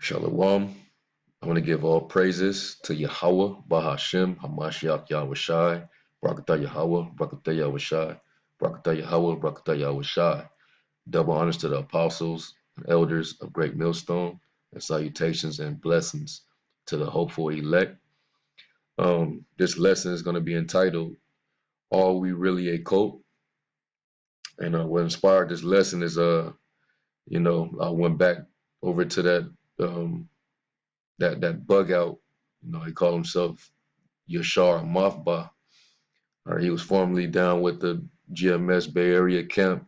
Shalom. I want to give all praises to Yahweh, Bahashem, Hamashiach, Yahushai, Barakatah Yahweh, Barakatah Yahushai, Barakatah Yahweh, Barakatah Yahushai. Double honors to the apostles and elders of Great Millstone, and salutations and blessings to the hopeful elect. This lesson is going to be entitled, Are We Really a Cult? And what inspired this lesson is, I went back over to that bug out. He called himself Yashar Mafba. He was formerly down with the GMS Bay Area camp,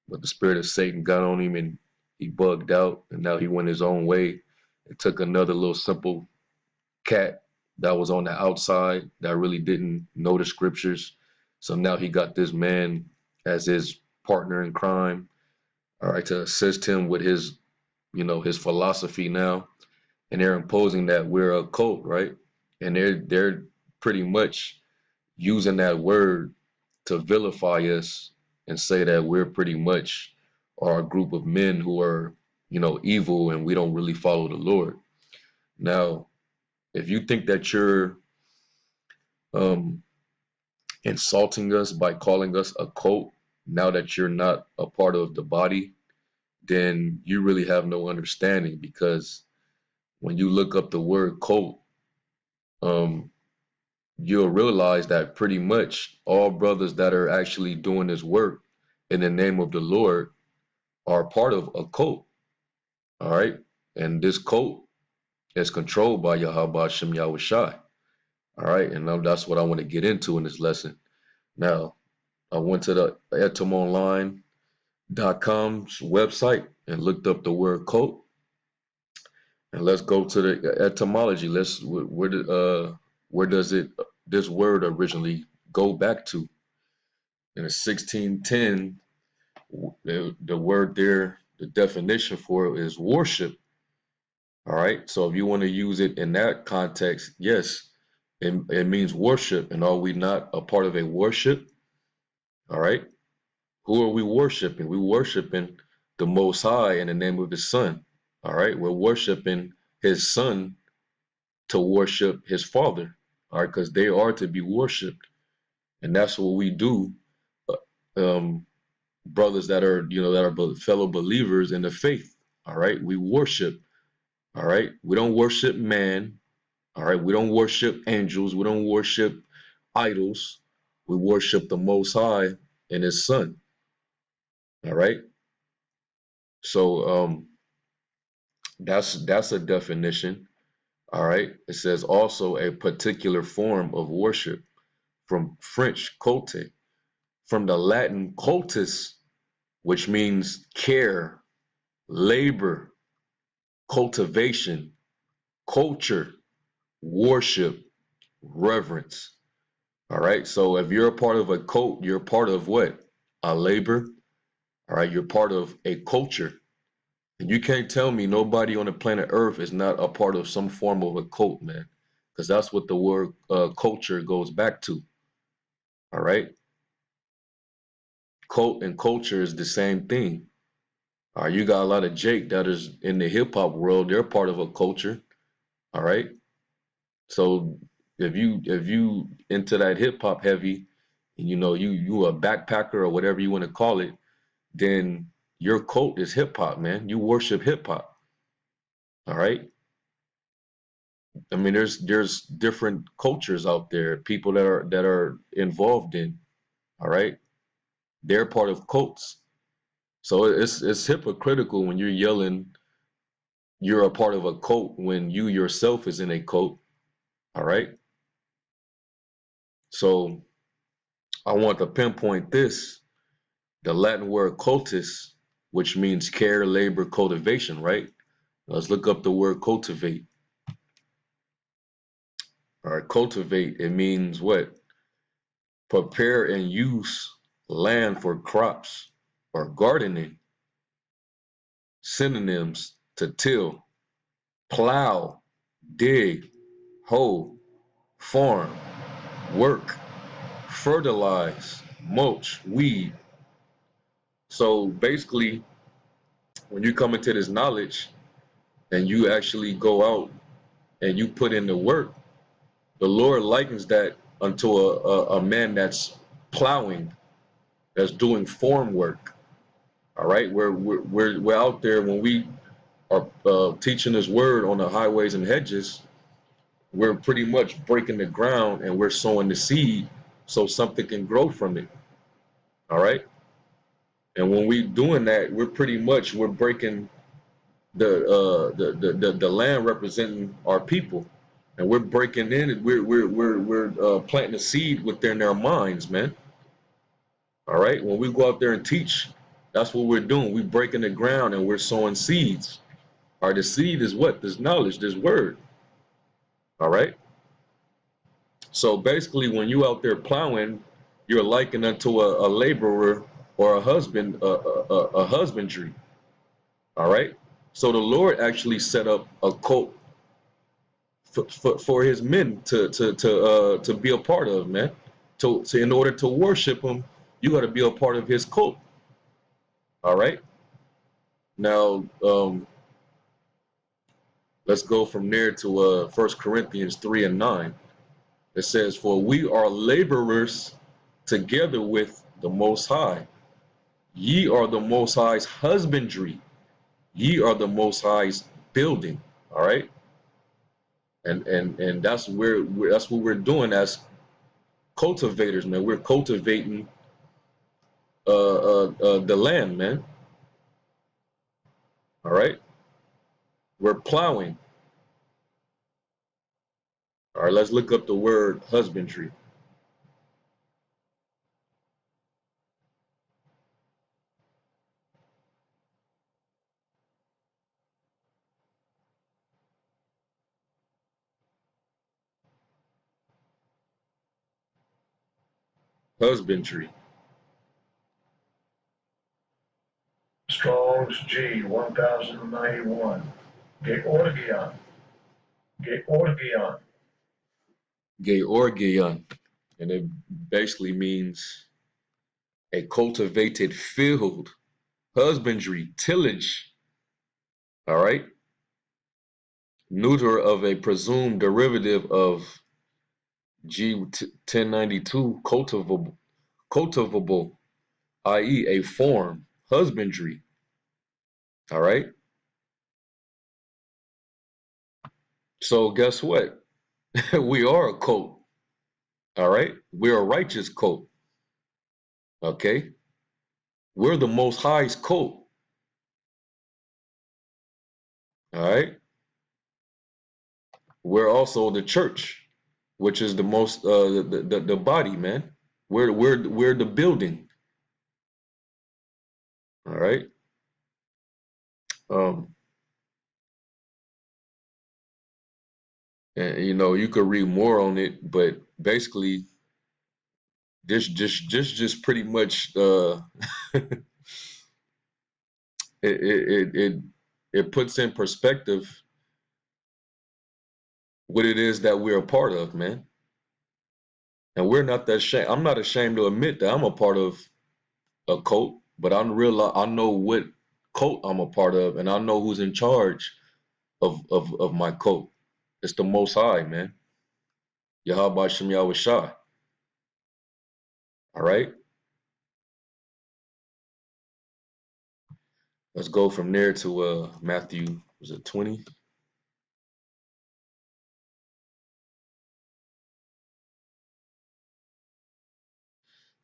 but the spirit of Satan got on him and he bugged out, and now he went his own way. It took another little simple cat that was on the outside that really didn't know the scriptures. So now he got this man as his partner in crime, to assist him with his philosophy now. And they're imposing that we're a cult, right? And they're pretty much using that word to vilify us and say that we're pretty much are a group of men who are, evil and we don't really follow the Lord. Now, if you think that you're insulting us by calling us a cult, now that you're not a part of the body, then you really have no understanding, because when you look up the word cult, you'll realize that pretty much all brothers that are actually doing this work in the name of the Lord are part of a cult. All right. And this cult is controlled by Yahweh Shem Yahushai. All right. And now that's what I want to get into in this lesson. Now, I went to the etomonline.com's website and looked up the word cult. And let's go to the etymology. Where does this word originally go back to? In 1610, the word there, the definition for it is worship. All right. So if you want to use it in that context, yes, it means worship. And are we not a part of a worship? All right. Who are we worshiping? We're worshiping the Most High in the name of His Son. All right. We're worshiping His Son to worship His Father. All right. Because they are to be worshiped. And that's what we do. Brothers that are fellow believers in the faith. All right. We worship. All right. We don't worship man. All right. We don't worship angels. We don't worship idols. We worship the Most High and His Son. All right. So that's a definition. All right. It says also a particular form of worship, from French culte, from the Latin cultus, which means care, labor, cultivation, culture, worship, reverence. All right. So if you're a part of a cult, you're part of what? A labor. All right. You're part of a culture. And you can't tell me nobody on the planet Earth is not a part of some form of a cult, man. Because that's what the word culture goes back to. All right. Cult and culture is the same thing. All right. You got a lot of Jake that is in the hip hop world. They're part of a culture. All right. So if you into that hip hop heavy, and you a backpacker or whatever you want to call it, then your cult is hip hop, man. You worship hip hop. All right. I mean, there's different cultures out there, people that are involved in. All right. They're part of cults. So it's hypocritical when you're yelling you're a part of a cult when you yourself is in a cult. All right. So I want to pinpoint this, the Latin word cultus, which means care, labor, cultivation, right? Let's look up the word cultivate. All right, cultivate, it means what? Prepare and use land for crops or gardening. Synonyms to till: plow, dig, hoe, farm, work, fertilize, mulch, weed. So basically, when you come into this knowledge, and you actually go out and you put in the work, the Lord likens that unto a man that's plowing, that's doing farm work. All right, we're out there when we are teaching His word on the highways and hedges. We're pretty much breaking the ground and we're sowing the seed so something can grow from it. All right, and when we're doing that, we're breaking the land representing our people, and we're breaking in. We're planting a seed within their minds, man. All right, when we go out there and teach, that's what we're doing. We're breaking the ground and we're sowing seeds. All right, the seed is what? This knowledge, this word. All right. So basically, when you out there plowing, you're likened unto a laborer or a husband, a husbandry. All right. So the Lord actually set up a cult for His men to be a part of, man. To in order to worship Him, you got to be a part of His cult. All right. Now, let's go from there to 1 Corinthians 3:9. It says, "For we are laborers together with the Most High. Ye are the Most High's husbandry. Ye are the Most High's building." All right, and that's that's what we're doing as cultivators, man. We're cultivating the land, man. All right, we're plowing. All right, let's look up the word husbandry. Husbandry. Strong's G 1091. Georgian. Georgian. Georgian, and it basically means a cultivated field, husbandry, tillage. All right, neuter of a presumed derivative of G 1092, cultivable, i.e., a form, husbandry. All right. So guess what? We are a cult. All right. We're a righteous cult. Okay. We're the Most High's cult. All right. We're also the church, which is the most the body, man. We're the building. All right. Um, and you know you could read more on it, but basically this just pretty much it, it it it puts in perspective what it is that we're a part of, man. And we're not that ashamed. I'm not ashamed to admit that I'm a part of a cult, but I know what cult I'm a part of, and I know who's in charge of my cult. It's the Most High, man. Yahweh Shem Yahweh Shai. All right. Let's go from there to Matthew. Was it 20?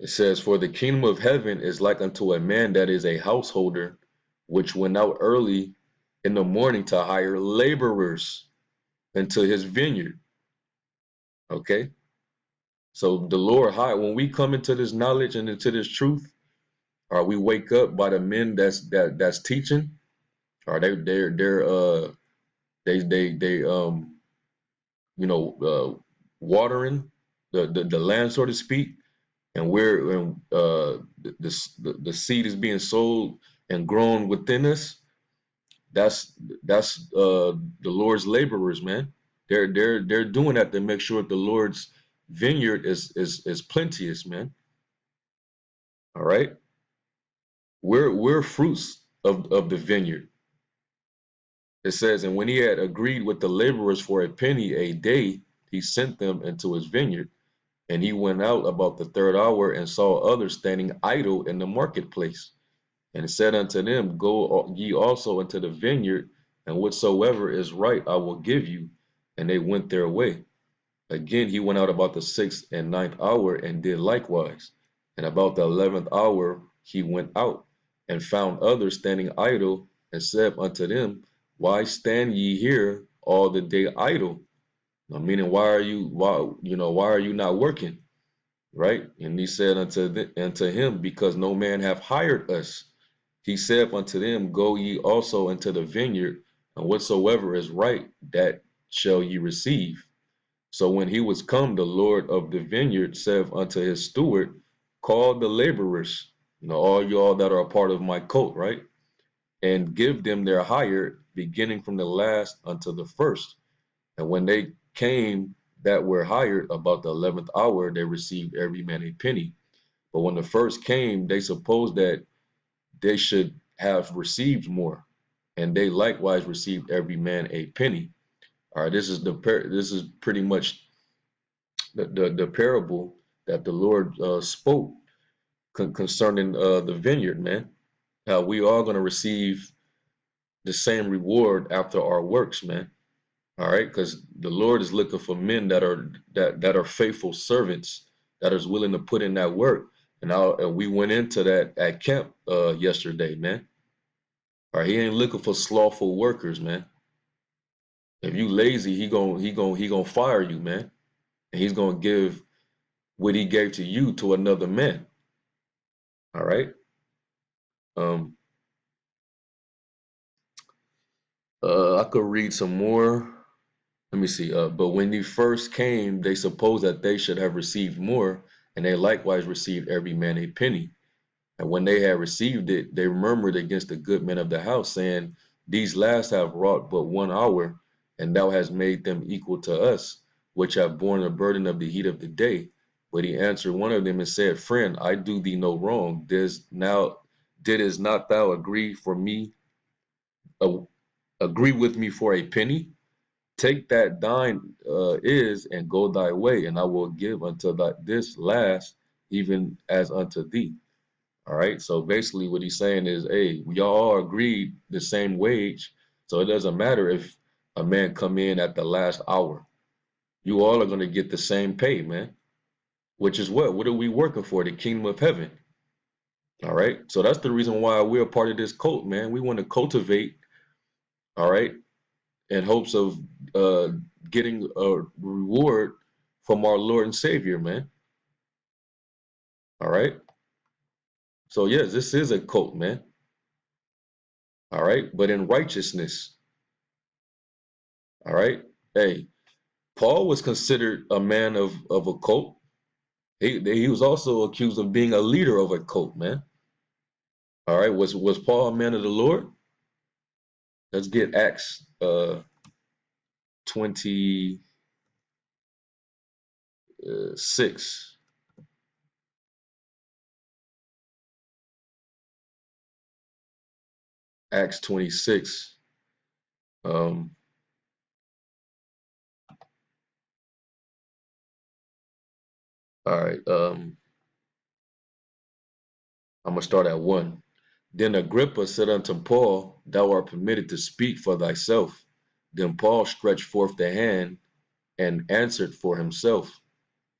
It says, "For the kingdom of heaven is like unto a man that is a householder, which went out early in the morning to hire laborers into his vineyard." Okay. So the Lord high, when we come into this knowledge and into this truth, or we wake up by the men that's teaching, or they you know watering the land, so to speak, and the seed is being sold and grown within us. That's the Lord's laborers, man. They're doing that to make sure the Lord's vineyard is plenteous, man. All right, we're fruits of the vineyard. It says, and when he had agreed with the laborers for a penny a day, he sent them into his vineyard. And he went out about the third hour and saw others standing idle in the marketplace, and said unto them, go ye also into the vineyard, and whatsoever is right I will give you. And they went their way. Again he went out about the sixth and ninth hour, and did likewise. And about the 11th hour he went out, and found others standing idle, and said unto them, why stand ye here all the day idle? Now, meaning, why are you not working? Right? And he said unto him, because no man hath hired us. He said unto them, go ye also into the vineyard, and whatsoever is right, that shall ye receive. So when he was come, the Lord of the vineyard said unto his steward, call the laborers, all y'all that are a part of my coat, right? And give them their hire, beginning from the last unto the first. And when they came that were hired about the 11th hour, they received every man a penny. But when the first came, they supposed that they should have received more, and they likewise received every man a penny. All right, this is pretty much the parable that the Lord spoke concerning the vineyard, man. How we are going to receive the same reward after our works, man. All right, because the Lord is looking for men that are faithful servants, that is willing to put in that work. And we went into that at camp yesterday, man. All right, he ain't looking for slothful workers, man. If you lazy, he gonna fire you, man. And he's gonna give what he gave to you to another man. All right. Um. I could read some more. Let me see. But when he first came, they supposed that they should have received more, and they likewise received every man a penny. And when they had received it, they murmured against the good men of the house, saying, these last have wrought but 1 hour, and thou hast made them equal to us, which have borne the burden of the heat of the day. But he answered one of them and said, friend, I do thee no wrong. Didst not thou uh, agree with me for a penny? Take that thine is, and go thy way, and I will give unto this last, even as unto thee. All right. So basically what he's saying is, hey, we all agreed the same wage. So it doesn't matter if a man come in at the last hour. You all are going to get the same pay, man. Which is what? What are we working for? The kingdom of heaven. All right. So that's the reason why we're a part of this cult, man. We want to cultivate, all right, in hopes of uh, getting a reward from our Lord and Savior, man. All right. So yes, this is a cult, man. All right. But in righteousness. All right. Hey, Paul was considered a man of a cult. He was also accused of being a leader of a cult, man. All right. Was Paul a man of the Lord? Let's get Acts 26. Acts 26. Um, all right. I'm gonna start at 1. Then Agrippa said unto Paul, thou art permitted to speak for thyself. Then Paul stretched forth the hand and answered for himself.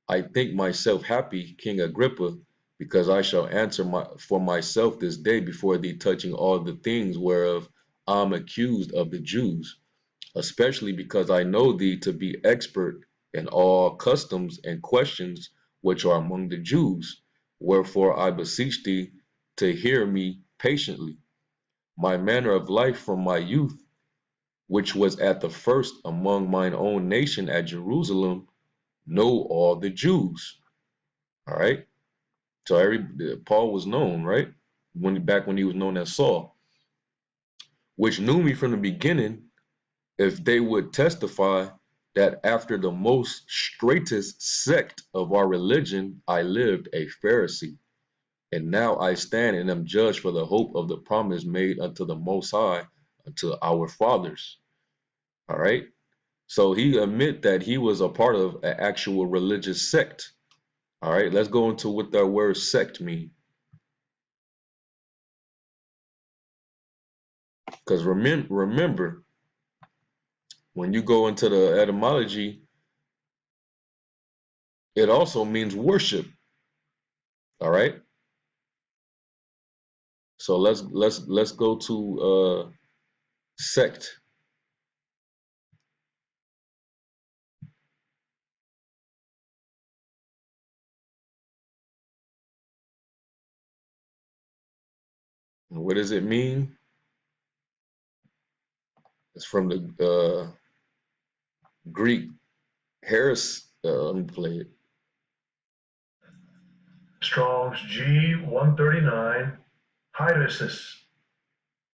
I think myself happy, King Agrippa, because I shall answer for myself this day before thee touching all the things whereof I am accused of the Jews, especially because I know thee to be expert in all customs and questions which are among the Jews. Wherefore I beseech thee to hear me patiently. My manner of life from my youth, which was at the first among mine own nation at Jerusalem, know all the Jews. All right. So Paul was known, right? Back when he was known as Saul, which knew me from the beginning, if they would testify that after the most straightest sect of our religion I lived a Pharisee. And now I stand and am judged for the hope of the promise made unto the Most High to our fathers. All right. So he admit that he was a part of an actual religious sect. All right. Let's go into what that word sect mean. Because remember, when you go into the etymology, it also means worship. All right. So let's go to sect. And what does it mean? It's from the Greek Harris. Let me play it. Strong's G139, hyresis.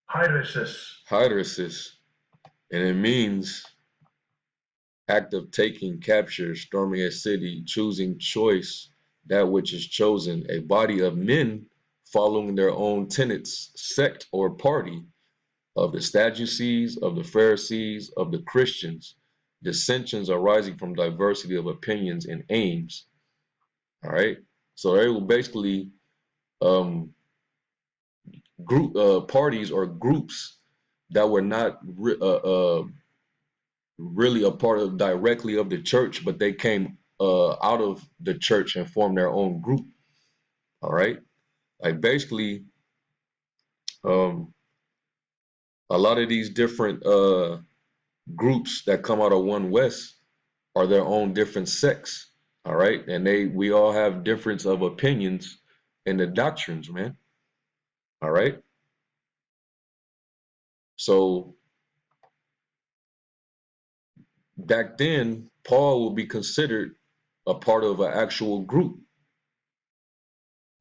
Hyresis. Hydrasis, and it means act of taking, capture, storming a city, choosing choice, that which is chosen, a body of men following their own tenets, sect or party of the Sadducees, of the Pharisees, of the Christians, dissensions arising from diversity of opinions and aims. All right. So they will basically um, group parties or groups that were not really a part of directly of the church, but they came out of the church and formed their own group. All right. Like basically, um, a lot of these different groups that come out of One West are their own different sects. All right. And we all have difference of opinions in the doctrines, man. All right. So back then, Paul will be considered a part of an actual group.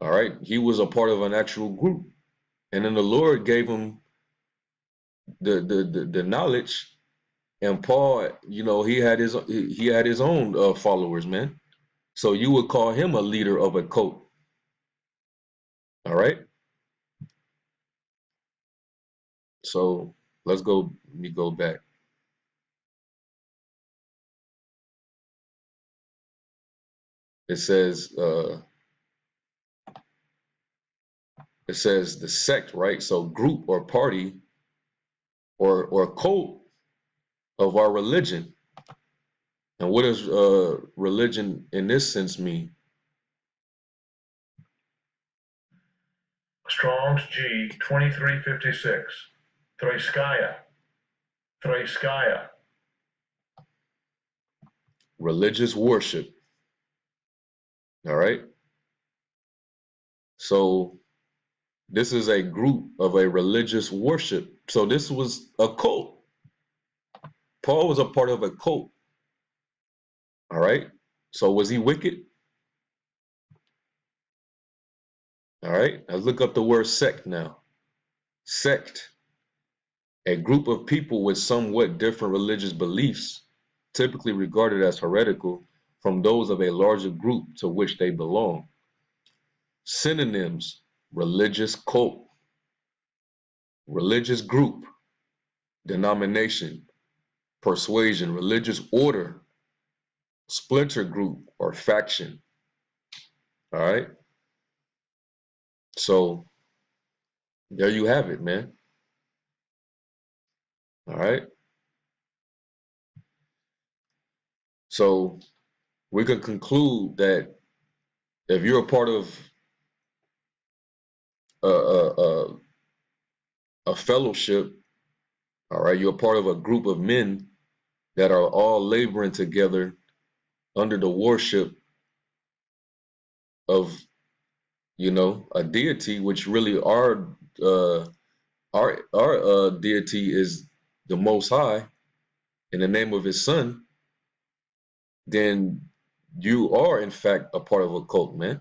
All right. He was a part of an actual group. And then the Lord gave him the knowledge. And Paul, he had his own followers, man. So you would call him a leader of a cult. All right. So let's go. Let me go back. It says the sect, right? So group or party or cult of our religion. And what does religion in this sense mean? Strong's G2356, Threiskaya. Threiskaya. Religious worship. All right. So this is a group of a religious worship. So this was a cult. Paul was a part of a cult. All right. So was he wicked? All right. Let's look up the word sect now. Sect, a group of people with somewhat different religious beliefs, typically regarded as heretical from those of a larger group to which they belong. Synonyms: religious cult, religious group, denomination, persuasion, religious order, splinter group, or faction. All right. So there you have it, man. All right. So we could conclude that if you're a part of a, a, a, a fellowship, all right, you're a part of a group of men that are all laboring together under the worship of, a deity, which really our deity is the Most High in the name of His Son. Then you are in fact a part of a cult, man.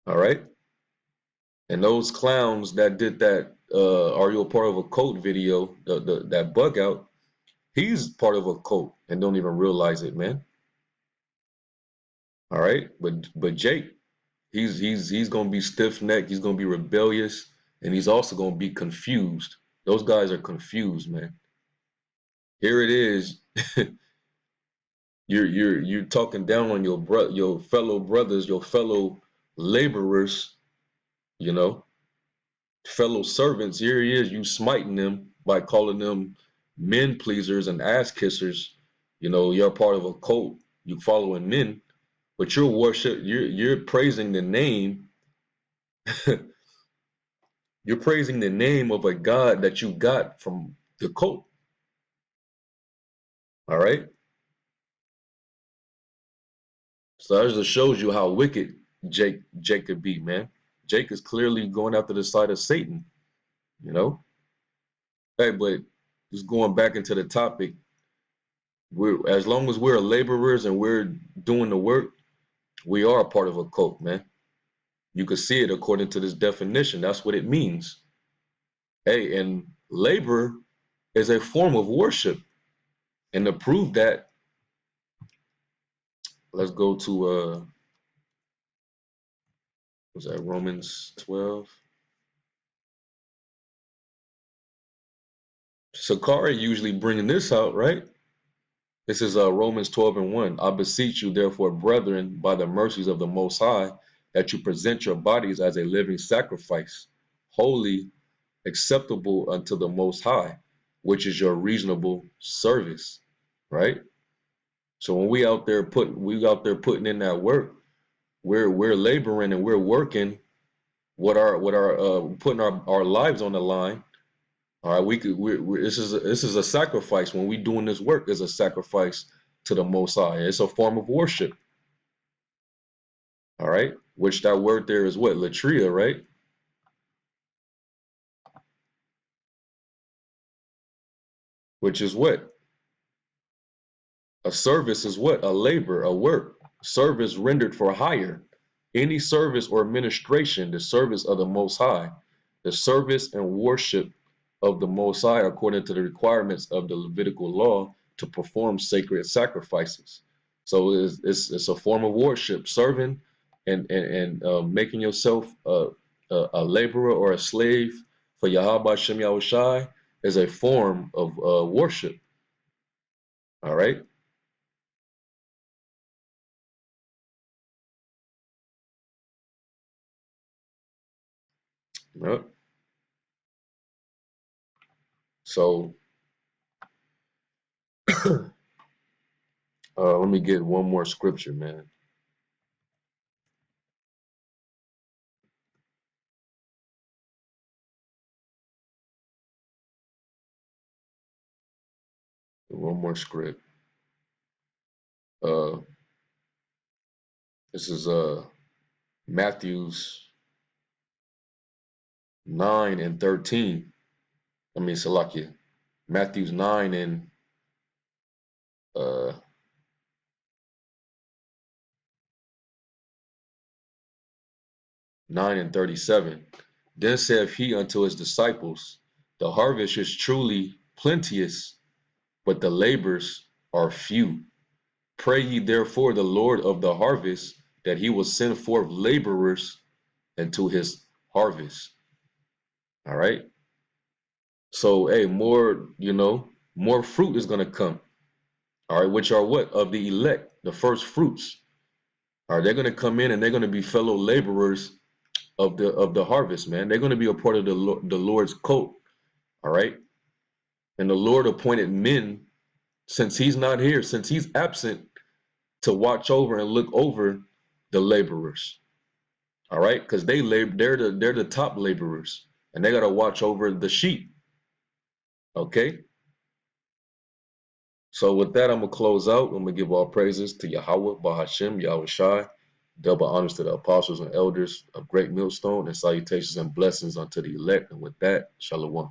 All right. And those clowns that did that are you a part of a cult video, that bug out, he's part of a cult and don't even realize it, man. All right. But Jake, he's gonna be stiff necked, he's gonna be rebellious, and he's also going to be confused. Those guys are confused, man. Here it is. You're talking down on your fellow brothers, your fellow laborers, you know, fellow servants. Here he is, you smiting them by calling them men pleasers and ass kissers. You know, you're part of a cult. You following men, but you're praising the name. You're praising the name of a God that you got from the cult. All right. So that just shows you how wicked Jake could be, man. Jake is clearly going after the side of Satan, you know. Hey, but just going back into the topic, we're as long as we're laborers and we're doing the work, we are a part of a cult, man. You can see it according to this definition. That's what it means. Hey, and labor is a form of worship. And to prove that, let's go to was that Romans 12? Sakari usually bringing this out, right? This is Romans 12:1. I beseech you, therefore, brethren, by the mercies of the Most High, that you present your bodies as a living sacrifice, holy, acceptable unto the Most High, which is your reasonable service, right? So when we out there putting in that work, we're laboring and we're working what our putting our lives on the line. All right, this is a sacrifice. When we doing this work, is a sacrifice to the Most High. It's a form of worship. All right, which that word there is what? Latria, right? Which is what? A service is what? A labor, a work. Service rendered for hire. Any service or ministration, the service of the Most High, the service and worship of the Most High according to the requirements of the Levitical law to perform sacred sacrifices. So it's a form of worship, serving and making yourself a laborer or a slave for Yahweh Shem Yahushai is a form of worship. All right. Yep. So let me get one more scripture, man. One more script. Uh, this is Matthew's 9 and 13. I mean Salakia. Matthew's 9 and uh 9 and 37. Then saith he unto his disciples, the harvest is truly plenteous, but the labors are few. Pray ye therefore the Lord of the harvest that he will send forth laborers into his harvest. All right. So, hey, more fruit is going to come. All right. Which are what? Of the elect, the first fruits. All right. They're going to come in and they're going to be fellow laborers of the harvest, man. They're going to be a part of the Lord's coat. All right. And the Lord appointed men, since he's not here, since he's absent, to watch over and look over the laborers. All right. Because they're the top laborers and they got to watch over the sheep. Okay. So with that, I'm going to close out. I'm going to give all praises to Yahweh, Bahashem, Yahweh Shai, double honors to the apostles and elders of Great Millstone, and salutations and blessings unto the elect. And with that, Shalom.